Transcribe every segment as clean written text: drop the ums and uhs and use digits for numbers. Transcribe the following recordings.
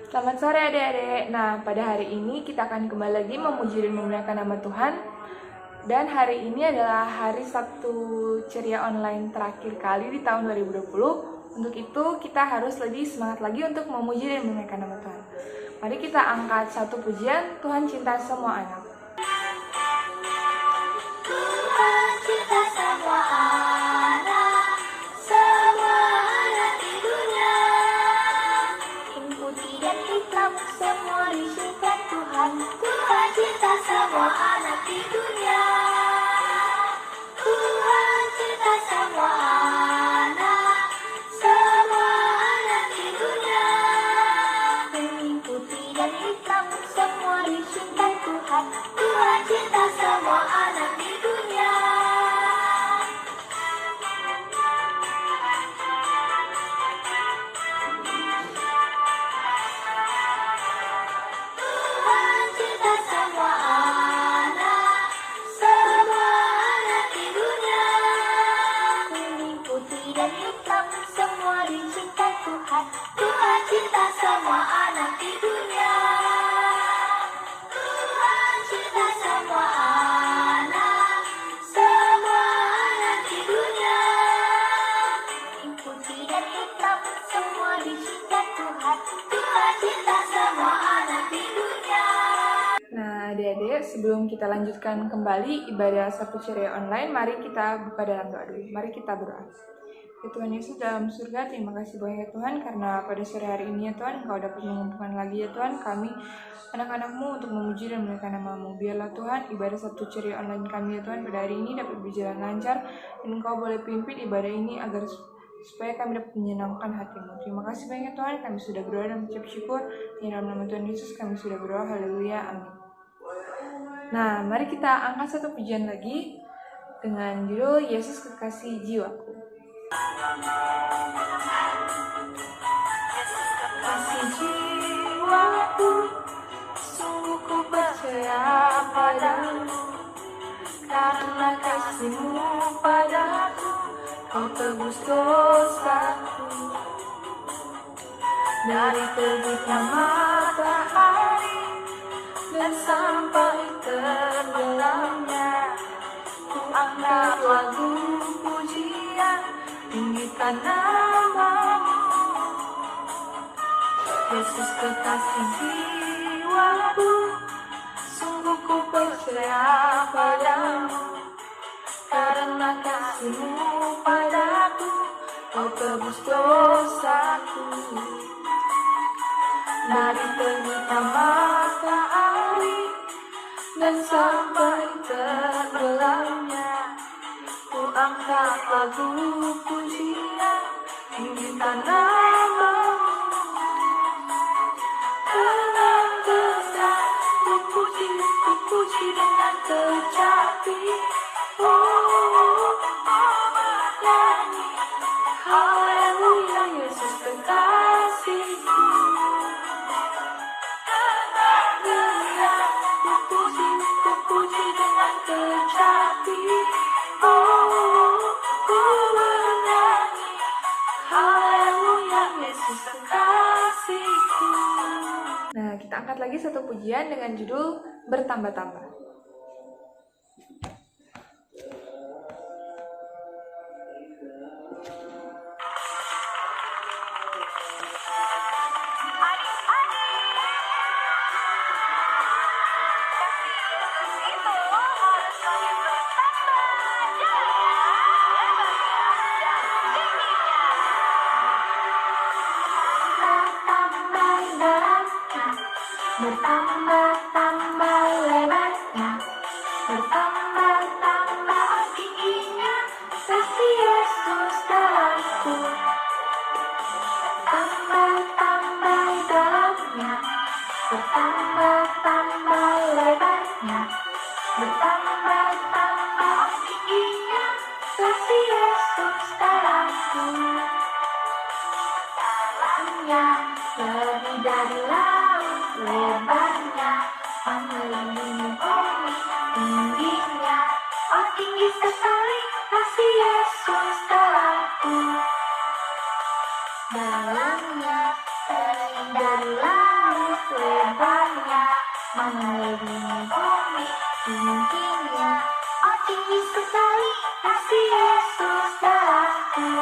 Selamat sore adik-adik. Nah, pada hari ini kita akan kembali lagi memuji dan memuliakan nama Tuhan. Dan hari ini adalah hari Sabtu ceria online terakhir kali di tahun 2020. Untuk itu kita harus lebih semangat lagi untuk memuji dan memuliakan nama Tuhan. Mari kita angkat satu pujian, Tuhan cinta semua anak. Tuhan cinta semua anak, semua anak di dunia. Hitam putih dan hitam semua dicintai Tuhan. Tuhan cinta semua anak di dunia. Tuhan cinta semua anak, semua anak di dunia. Hitam putih dan hitam semua dicintai Tuhan. Tuhan cinta semua anak di dunia. Tuhan cinta semua anak, semua anak di dunia. Kuning, putih, dan hitam semua dicintai Tuhan. Tuhan cinta semua anak di dunia. Tuhan cinta semua anak, semua anak di dunia. Putih dan hitam semua dicintai Tuhan. Tuhan cinta semua anak di dunia. Nah, adik-adik, sebelum kita lanjutkan kembali ibadah Sabtu ceria online, mari kita buka dalam doa dulu. Mari kita berdoa. Ya Tuhan Yesus dalam surga, terima kasih banyak ya Tuhan, karena pada sore hari ini ya Tuhan, Engkau dapat mengumpulkan lagi ya Tuhan kami, anak-anak-Mu, untuk memuji dan memuliakan nama-Mu. Biarlah Tuhan, ibadah Sabtu ceria online kami ya Tuhan, pada hari ini dapat berjalan lancar, dan Engkau boleh pimpin ibadah ini agar supaya kami dapat menyenangkan hati-Mu. Terima kasih banyak Tuhan, kami sudah berdoa dan mengucap syukur. Di dalam nama Tuhan Yesus kami sudah berdoa, haleluya, amin. Nah, mari kita angkat satu pujian lagi dengan judul Yesus Kekasih Jiwaku. Kasih jiwaku, sungguh ku percaya padamu, karena kasih-Mu padaku, Kau tebus dosaku. Dari terbitnya matahari dan sampai tenggelamnya, ku angkat lagu pujian, tinggikan nama-Mu. Yesus kekasih jiwaku, sungguh ku percaya padamu, karena kasih-Mu padaku, Kau tebus dosaku. Dari terbitnya matahari dan sampai tenggelamnya, ku angkat lagu pujian, tinggikan nama-Mu. Dengan besar ku puji dengan kecapi. Oh, bernyanyi, haleluya, Yesus kekasihku. Haleluya, ku puji dengan kecapi. Oh, ku bernyanyi, haleluya, Yesus kekasihku. Nah, kita angkat lagi satu pujian dengan judul Bertambah-tambah. Bertambah-tambah lebarnya, bertambah-tambah tingginya, kasih Yesus dalamku. Bertambah-tambah dalamnya, bertambah-tambah lebarnya, bertambah-tambah tingginya, kasih Yesus dalamku. Dalamnya lebih dari laut, lebarnya mengelilingi bumi, tingginya oh tinggi sekali kasih Yesus dalamku. Dalamnya dari langit bumi intinya arti sekali kasih Yesus dalamku.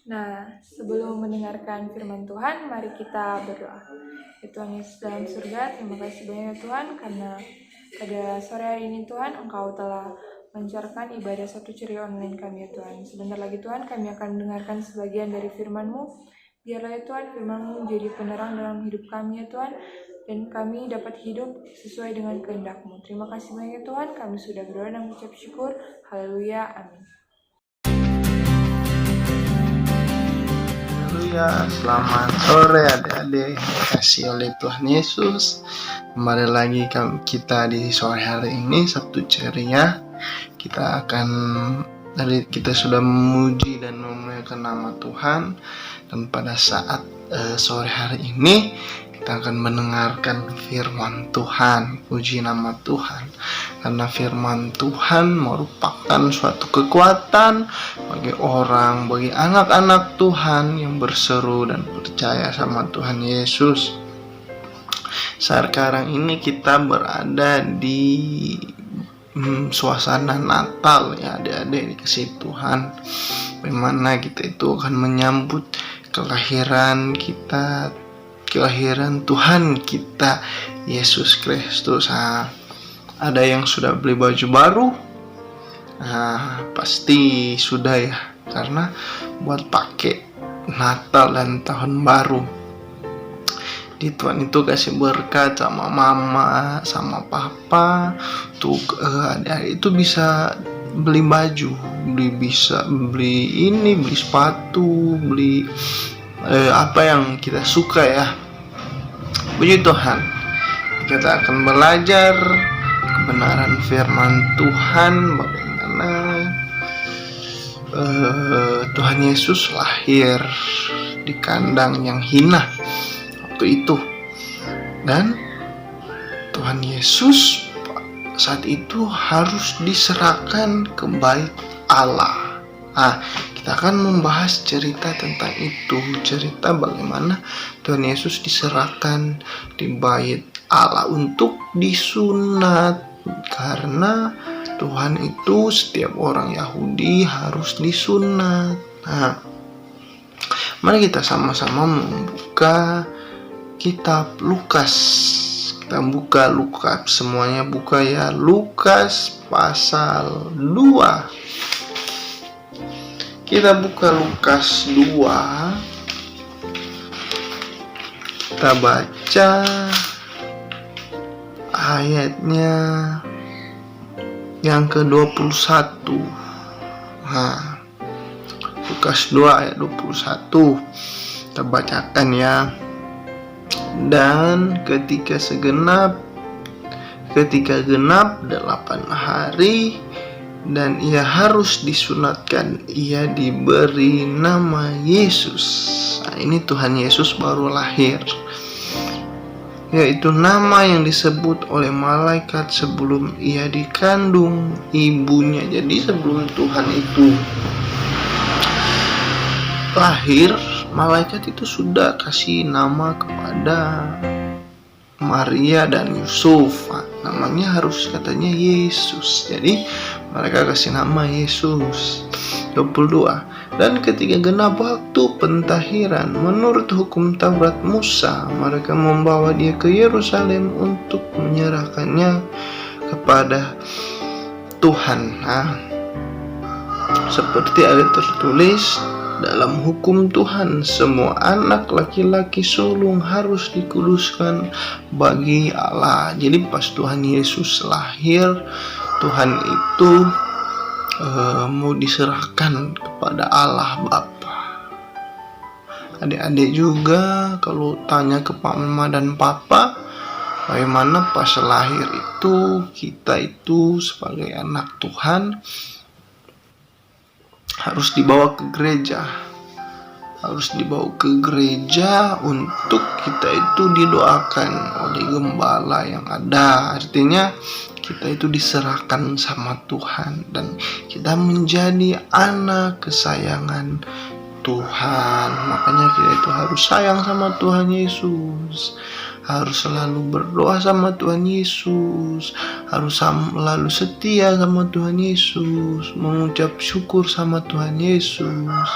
Nah, sebelum mendengarkan firman Tuhan, mari kita berdoa. Ya Tuhan Yesus dalam surga, terima kasih banyak ya Tuhan, karena pada sore hari ini Tuhan, Engkau telah melancarkan ibadah satu ceria online kami ya Tuhan. Sebentar lagi Tuhan, kami akan mendengarkan sebagian dari firman-Mu. Biarlah ya Tuhan, firman-Mu menjadi penerang dalam hidup kami ya Tuhan, dan kami dapat hidup sesuai dengan kehendak-Mu. Terima kasih banyak ya Tuhan, kami sudah berdoa dan mengucap syukur. Haleluya, amin. Haleluya, selamat sore adik-adik, dikasih oleh Tuhan Yesus. Kembali lagi kita di sore hari ini, Sabtu ceria. Kita sudah memuji dan memuliakan nama Tuhan. Dan pada saat sore hari ini kita akan mendengarkan firman Tuhan. Puji nama Tuhan, karena firman Tuhan merupakan suatu kekuatan bagi anak-anak Tuhan yang berseru dan percaya sama Tuhan Yesus. Sekarang ini kita berada di suasana Natal ya adik-adik dikasih Tuhan, bagaimana kita itu akan menyambut kelahiran Tuhan kita Yesus Kristus. Ada yang sudah beli baju baru? Pasti sudah ya, karena buat pakai Natal dan tahun baru. Di Tuhan itu kasih berkat sama mama, sama papa. Tuh adik-adik itu bisa beli baju, beli sepatu, beli apa yang kita suka ya. Puji Tuhan, kita akan belajar kebenaran firman Tuhan, bagaimana Tuhan Yesus lahir di kandang yang hina waktu itu, dan Tuhan Yesus saat itu harus diserahkan ke bait Allah. Kita akan membahas cerita tentang itu, cerita bagaimana Tuhan Yesus diserahkan di bait Allah untuk disunat, karena Tuhan itu setiap orang Yahudi harus disunat. Mari kita sama-sama membuka kitab Lukas. Kita buka Lukas, semuanya buka ya. Lukas pasal 2. Kita buka Lukas 2. Kita baca ayatnya yang ke-21. Lukas 2 ayat 21. Kita bacakan ya. Dan ketika genap 8 hari dan ia harus disunatkan, ia diberi nama Yesus. Ini Tuhan Yesus baru lahir, yaitu nama yang disebut oleh malaikat sebelum ia dikandung ibunya. Jadi sebelum Tuhan itu lahir, malaikat itu sudah kasih nama kepada Maria dan Yusuf. Namanya harus katanya Yesus. Jadi mereka kasih nama Yesus. 22. Dan ketika genap waktu pentahiran menurut hukum Taurat Musa, mereka membawa dia ke Yerusalem untuk menyerahkannya kepada Tuhan. Seperti ada tertulis dalam hukum Tuhan, semua anak laki-laki sulung harus dikuduskan bagi Allah. Jadi pas Tuhan Yesus lahir, Tuhan itu mau diserahkan kepada Allah Bapa. Adik-adik juga kalau tanya ke mama dan papa, bagaimana pas lahir itu, kita itu sebagai anak Tuhan harus dibawa ke gereja. Untuk kita itu didoakan oleh gembala yang ada. Artinya kita itu diserahkan sama Tuhan dan kita menjadi anak kesayangan Tuhan. Makanya kita itu harus sayang sama Tuhan Yesus, harus selalu berdoa sama Tuhan Yesus, harus selalu setia sama Tuhan Yesus, mengucap syukur sama Tuhan Yesus,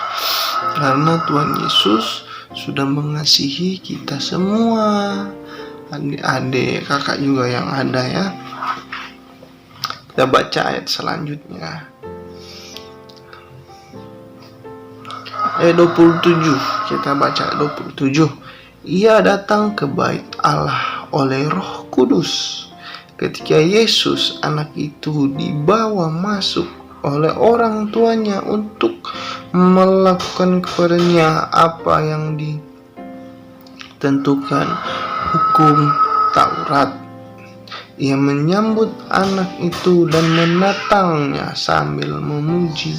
karena Tuhan Yesus sudah mengasihi kita semua, adik-adik, kakak juga yang ada ya. Kita baca ayat selanjutnya, ayat 27. Kita baca ayat 27. Ia datang ke bait Allah oleh Roh Kudus. Ketika Yesus anak itu dibawa masuk oleh orang tuanya untuk melakukan kepadanya apa yang ditentukan hukum Taurat, ia menyambut anak itu dan menatangnya sambil memuji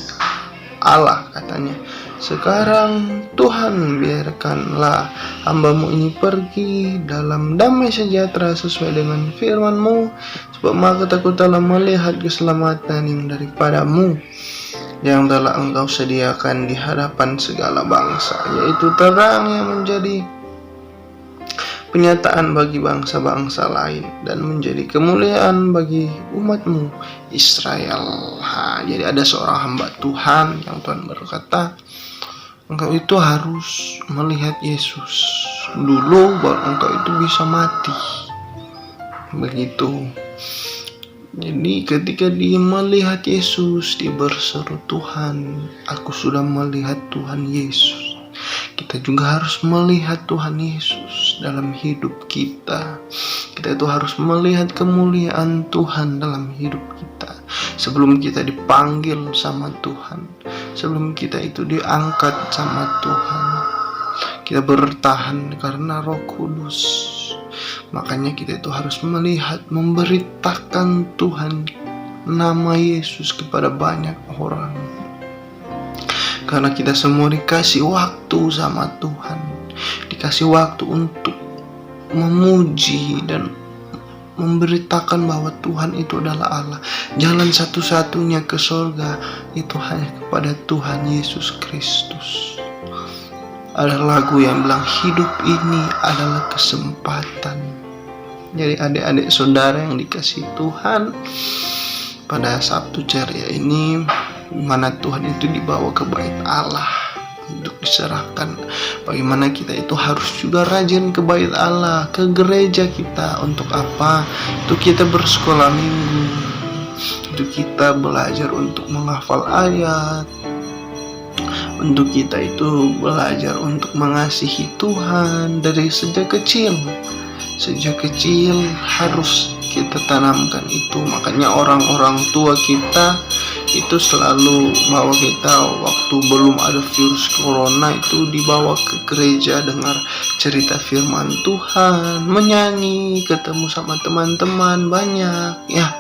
Allah, katanya, "Sekarang Tuhan, biarkanlah hamba-Mu ini pergi dalam damai sejahtera sesuai dengan firman-Mu, sebab maka aku telah melihat keselamatan yang daripada-Mu, yang telah Engkau sediakan di hadapan segala bangsa, yaitu terang yang menjadi penyataan bagi bangsa-bangsa lain dan menjadi kemuliaan bagi umat-Mu Israel." Jadi ada seorang hamba Tuhan yang Tuhan berkata, engkau itu harus melihat Yesus dulu baru engkau itu bisa mati. Begitu. Jadi ketika dia melihat Yesus, dia berseru, "Tuhan, aku sudah melihat Tuhan Yesus." Kita juga harus melihat Tuhan Yesus dalam hidup kita. Kita itu harus melihat kemuliaan Tuhan dalam hidup kita. Sebelum kita dipanggil sama Tuhan, sebelum kita itu diangkat sama Tuhan, kita bertahan karena Roh Kudus. Makanya kita itu harus melihat, memberitakan Tuhan, nama Yesus kepada banyak orang. Karena kita semua dikasih waktu sama Tuhan, dikasih waktu untuk memuji dan memberitakan bahwa Tuhan itu adalah Allah. Jalan satu-satunya ke surga itu hanya kepada Tuhan Yesus Kristus. Ada lagu yang bilang hidup ini adalah kesempatan. Jadi adik-adik saudara yang dikasih Tuhan, pada Sabtu ceria ini, mana Tuhan itu dibawa ke bait Allah untuk diserahkan. Bagaimana kita itu harus juga rajin ke bait Allah, ke gereja kita. Untuk apa? Untuk kita bersekolah minggu, untuk kita belajar untuk menghafal ayat, untuk kita itu belajar untuk mengasihi Tuhan dari sejak kecil. Sejak kecil harus kita tanamkan itu. Makanya orang-orang tua kita itu selalu bawa kita waktu belum ada virus corona itu dibawa ke gereja, dengar cerita firman Tuhan, menyanyi, ketemu sama teman-teman banyak ya.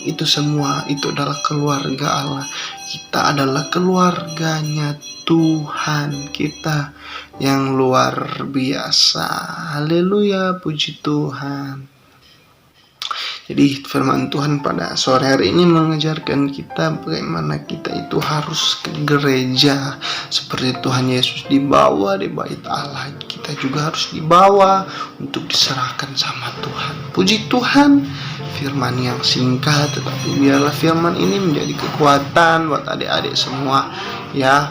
Itu semua itu adalah keluarga Allah. Kita adalah keluarganya Tuhan kita yang luar biasa. Haleluya, puji Tuhan. Jadi firman Tuhan pada sore hari ini mengajarkan kita bagaimana kita itu harus ke gereja. Seperti Tuhan Yesus dibawa di bait Allah, kita juga harus dibawa untuk diserahkan sama Tuhan. Puji Tuhan, firman yang singkat tetapi biarlah firman ini menjadi kekuatan buat adik-adik semua ya.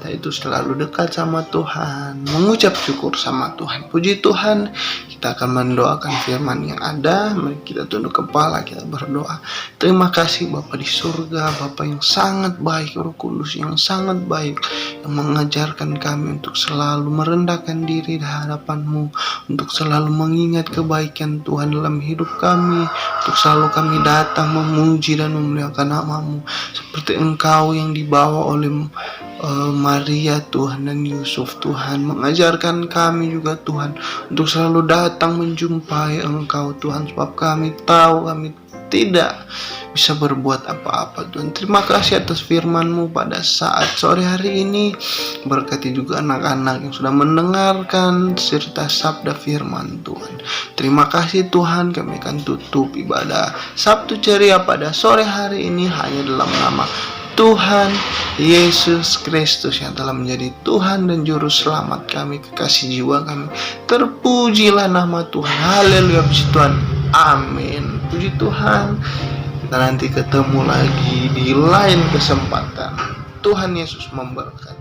Kita itu selalu dekat sama Tuhan, mengucap syukur sama Tuhan. Puji Tuhan, kita akan mendoakan firman yang ada. Mari kita tunduk kepala, kita berdoa. Terima kasih Bapa di surga, Bapa yang sangat baik, Roh Kudus yang sangat baik, yang mengajarkan kami untuk selalu merendahkan diri di hadapan-Mu, untuk selalu mengingat kebaikan Tuhan dalam hidup kami, untuk selalu kami datang memuji dan memuliakan nama-Mu, seperti Engkau yang dibawa oleh Maria Tuhan dan Yusuf Tuhan, mengajarkan kami juga Tuhan untuk selalu datang menjumpai Engkau Tuhan, sebab kami tahu kami tidak bisa berbuat apa-apa Tuhan. Terima kasih atas firman-Mu pada saat sore hari ini. Berkati juga anak-anak yang sudah mendengarkan serta sabda firman Tuhan. Terima kasih Tuhan, kami akan tutup ibadah Sabtu ceria pada sore hari ini hanya dalam nama Tuhan Yesus Kristus yang telah menjadi Tuhan dan Juru Selamat kami, kekasih jiwa kami. Terpujilah nama Tuhan. Haleluya, puji Tuhan. Amin. Puji Tuhan. Kita nanti ketemu lagi di lain kesempatan. Tuhan Yesus memberkati.